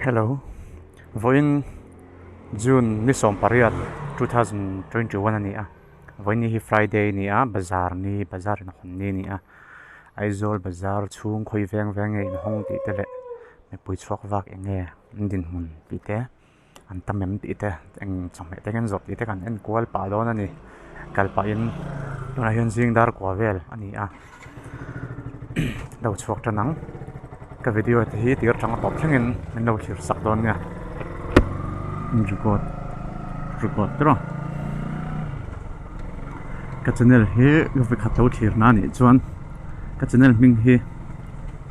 Hello. Voin June ni som pariat 2021 ani a. Voin hi Friday ni a bazar na khunni ni a. Aizol bazar chung khoi veng in hong ti tele. Me pui chok vak enge din mun pi te. An tamem ti te eng chome te kan zot ti te kan en kwal pa don ani. Kal pa in tuna hian jing dar kwa vel ani a. Dau chok tanang cái video thì tiệt trong top thangin mình đâu hiểu sắc đón nha record đó cái channel hi cái khát lâu thiệt nani chuan cái channel mình hi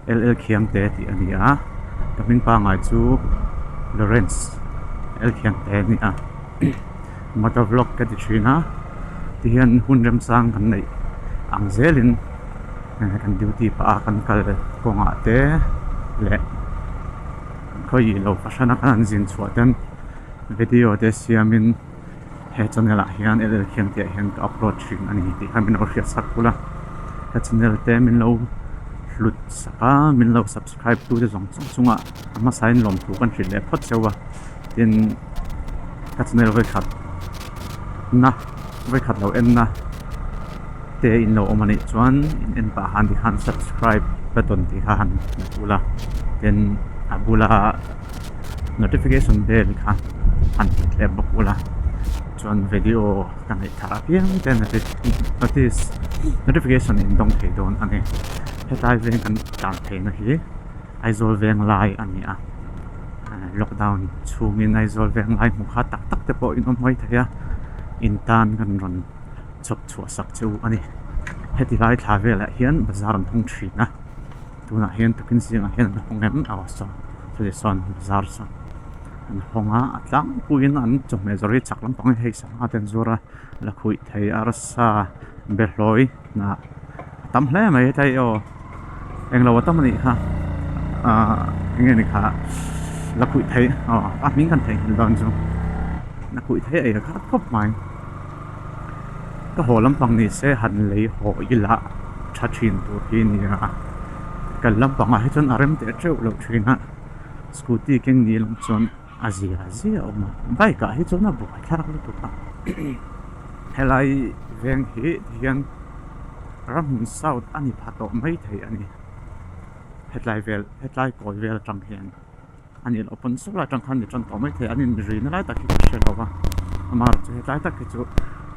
LL khiam te ti ani a cái mình pa ngai chu Lawrence L khiam te ni a motor vlog cái trina ti hian hun rem sang kan nei ang zelin kan duty pa kan kal ko nga te le khoi lo pasana kan jin chuatan video te siamin he channel a hian el khiam te hian upload thin ani ti hamin o hriat sak pula ka channel te min lo hlut saka min lo subscribe tu de zong chunga ama sign lom tu kan hril le phot chewa tin ka channel ve khat lo en na te in lo omani chuan in pa han di han subscribe button ti han pula then abula notification bell kha han le bokula chuan video kan ai thara piang ten notice notification in dong thei don ani hetai veng kan tar thei na hi aizol veng lai ani a lockdown chungin aizol veng lai mu kha tak tak te po in omoi thaya in tan kan ron chop chua sak chu ani heti lai thla vela hian bazar an thong thina tuna hian takin siang a hian hongem awasa so son bazar sa an honga atlang puin an chome zori chaklam pang hei sa aten zora la khui thei arsa beloi na tam hle mai thai o englo tam ni ha nge ni kha la khui thei a min kan thei don chu la khui thei ai kha khop maiก็หัวลำปังนี่เสหันเลยหัวยิละชัดชินตัวที่นี่นะกันลำปังให้จนอารมณ์เตะเจ้าเราชินะสกูตี้เก่งนี่ลำจนอาเซียออกมาใบกะให้จนน่ะบุกคาร์ลตัวตั้งเฮลัยเวียงฮีที่ยังรำหุ่นเศร้าอันนี้พัดออกไม่ถึงอันนี้เฮลัยก่อยเวลจังเฮียนอันนี้เราเป็นสุดละจังคันนี่จนต่อไม่ถึงอันนี้รีนอะไรตะกี้ก็เชื่อเราว่ามาจะเฮลัยตะกี้จู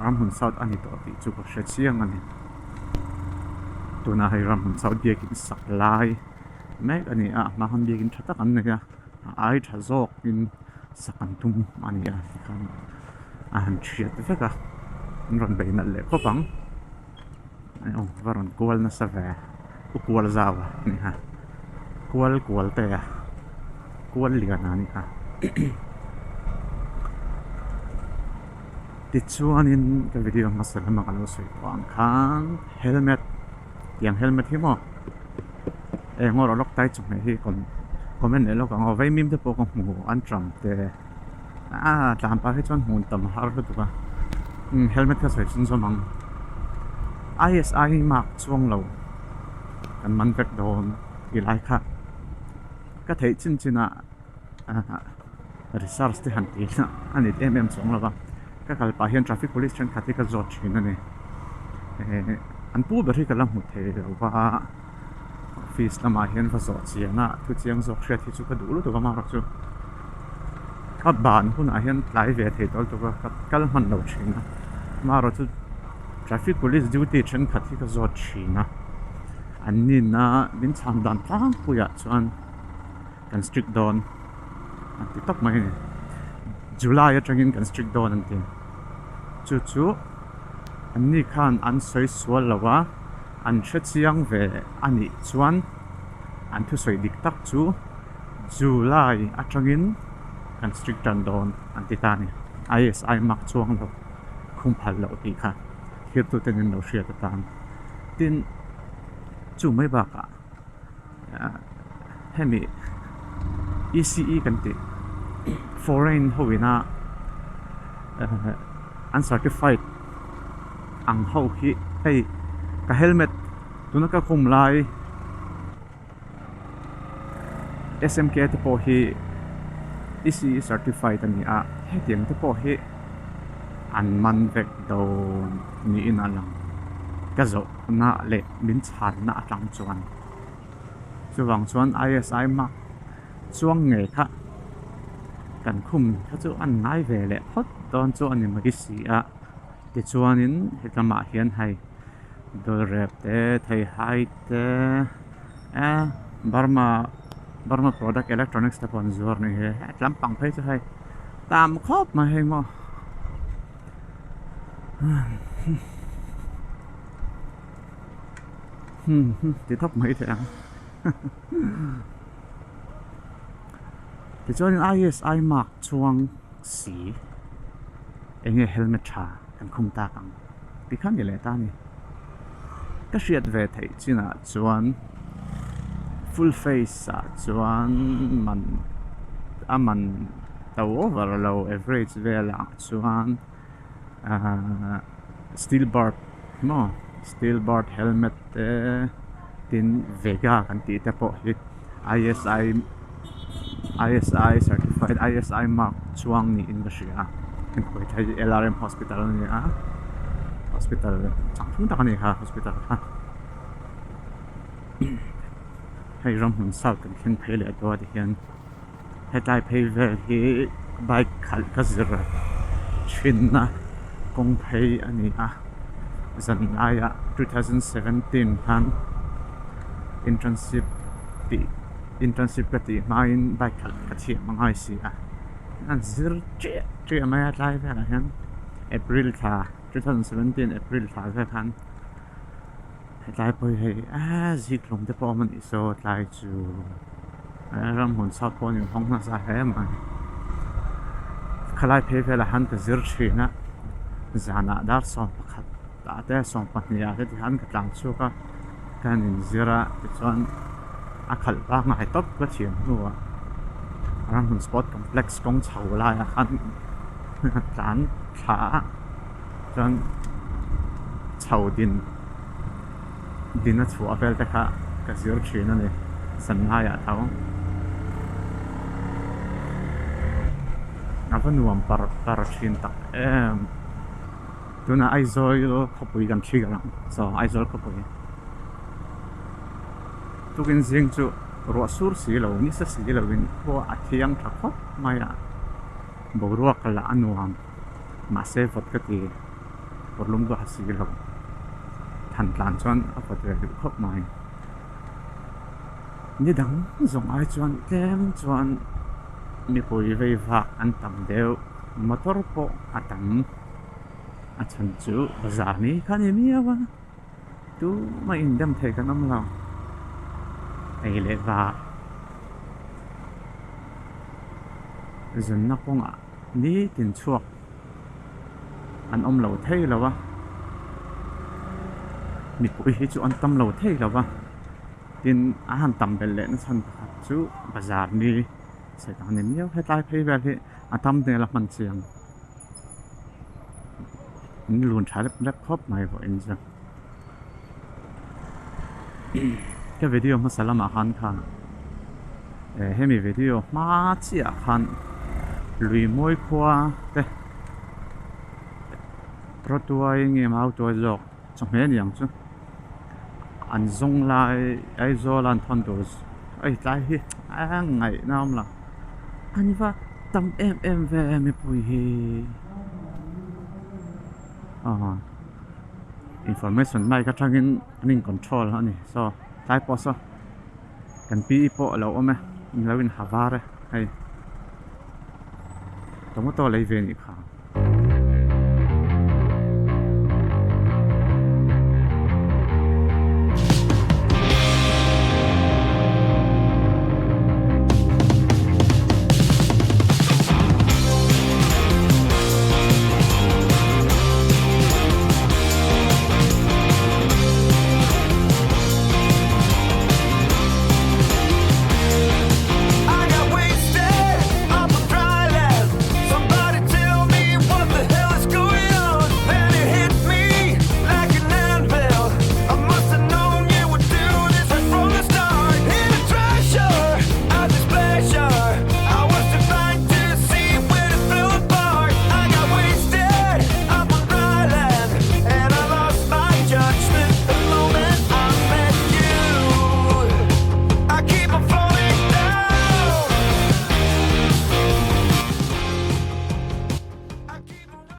รำหุ่นเศร้าอันนี้ตัวที่จูก็เชื่ออันนี้ตัวน่าให้รำหุ่นเศร้าเดียกินสักลายแม้อันนี้มาหันเดียกินชัดกันเนี่ยไอ้ชาโซกินสักอันทุ่มอันนี้kanหันเชียดเฟกะรันไปนั่นเลยก็ปังวารันกวลน่ะสบายกวลซาวนี่ฮะกวลเตะกวลเลียนานี่ฮะติดชัวนินกับวิดีโอมาสลับมากันว่าสวยกว่าข้างเฮลเมตอย่างเฮลเมตที่มั้งงอเราล็อกไตจุดไหนที่คนคอมเมนต์เนี่ยเราก็เอาไว้มิมที่โปรของหมูอันทรัมแต่ตามไปให้จนหุ่นต่ำหารู้ตัวเฮลเมตก็สวยจนสมัง ISI มากช่วงเรากันมันก็โดนอีไลค่ะก็เทจริงๆนะresearch ที่หันตีนะอันนี้สองแล้วป่ะก็การไปเห็น traffic police ฉันขัดที่ก็จอดชินนั่นเองอันปูแบบที่กำลังหุ่นเทว่าฟีสละมาเห็นภาษาเจียนะทุกเจียงจอกเชียที่จุกดูรู้ตัวมาหรอกจูก็บ้านคุณอาเห็นหลายเวทีตัวก็มันเราชินนะมาเราจู traffic police duty ฉันขัดที่ก็จอดชินนะอันนี้นะบินทางด่านตั้งปุยส่วนกัน strict down อันที่ตักไม่July จะกินกัน strict down นั่นเองจู่อันนี้คันอันสวยสวยแล้ววะอันเชื่อเชียงเวอันนี้ส่วนอันที่สวยดิกตักJuly จะกินกัน strict down อันที่ตานี่ ISI มักช่วงเราคุ้มพันเราตีค่ะเทียบตัวเต็มเราเชียร์ต่างตินจู่ไม่บักให้มี ECE กันติforeign หัวหน้าuncertified อังเฮาฮิให้กับ helmet ตัวนั้นก็คุมลาย SMK ที่พอฮิ ECE certified ani a he tiang te po he an man vek do ni in alang ka zo na le min chan na atang chuan chuwang chuan ISI mark chuang nge kha kan khum kha chu an ngai ve le hot don chu ani ma ki si a ti chuanin hetama hian hai dol rep te thei hai te Burma product electronics te pon zuar ni he tlam pang phei chu hai tam khop ma hei mo ti thop mai the ang ti chuan ISI mark chuang si enge helmet tha kan khum ta kang pi khan ni le ta ni ka hriat ve thei china chuan full face a chuan man tau over low average vela chuan steel barred helmet te tin vega kan ti te po hi ISI certified ISI mark chuang ni in ga hria kan khoi thai LRM hospital ni a hospital changthung ta ni ha hospital ha hay ram hun sal kan khen phele to di hian hetai phei ve hi bike khal ka zira chinna kong phei ani a zan aya 2017 han internship ka ti main bike khal ka thi mangai si a an zir che ma ya lai ve la hian April tha 2017 April tha ve han hetlai poi hei zik lom te pawh man i so tlai chu ram hun south pawh ning hong na sa he man khalai phei vela han ka zir thina zana dar som pakhat ta te som pahnia te ti han ka tlang chu ka kan in zira ti chuan a khal ba ngai top ka thiam nuwa ram hun sport complex kong chho lai a han tlan tha chuan chho din a chu avel te kha ka zir thina ni san lai a thau avanuam par thin tak tuna aizol khopui kan thi galang so aizol khopui tukin zing chu ro sur si lo ni sa si lo win ko athiang tha khop maya boruak kala anuam ma se vot ka ti porlum do hasi lo than tlan chuan a patwe du khop mai ni dang zong ai chuan tlem chuan mi pui vei vak an tam deu motor po atam a chan chu bazar ni khani mi awa tu ma indam thei kan am lo ei le va zun na konga ni tin chuak an om lo thei lo wa mi pui hi chu an tam lo thei lo wa tin a han tam bel le na chan kha chu bazar ni sai ta ne miao hetlai phei vel hi atam ne la man chiang ni lun thai lep khop mai vo in ja cái video mà sẽ làm ăn khan hemi video mà chỉ khan lùi môi qua thế rồi tôi nghe mau tôi dọc trong hết những chứ anh dùng lại ai zo lan thon dos ai tai hi ngày nào là anh va tâm em về em bùi hi information mai ka thangin ning control ani so tai po so kan pi po lo ome in lawin havare hay tomo to lei ve ni kha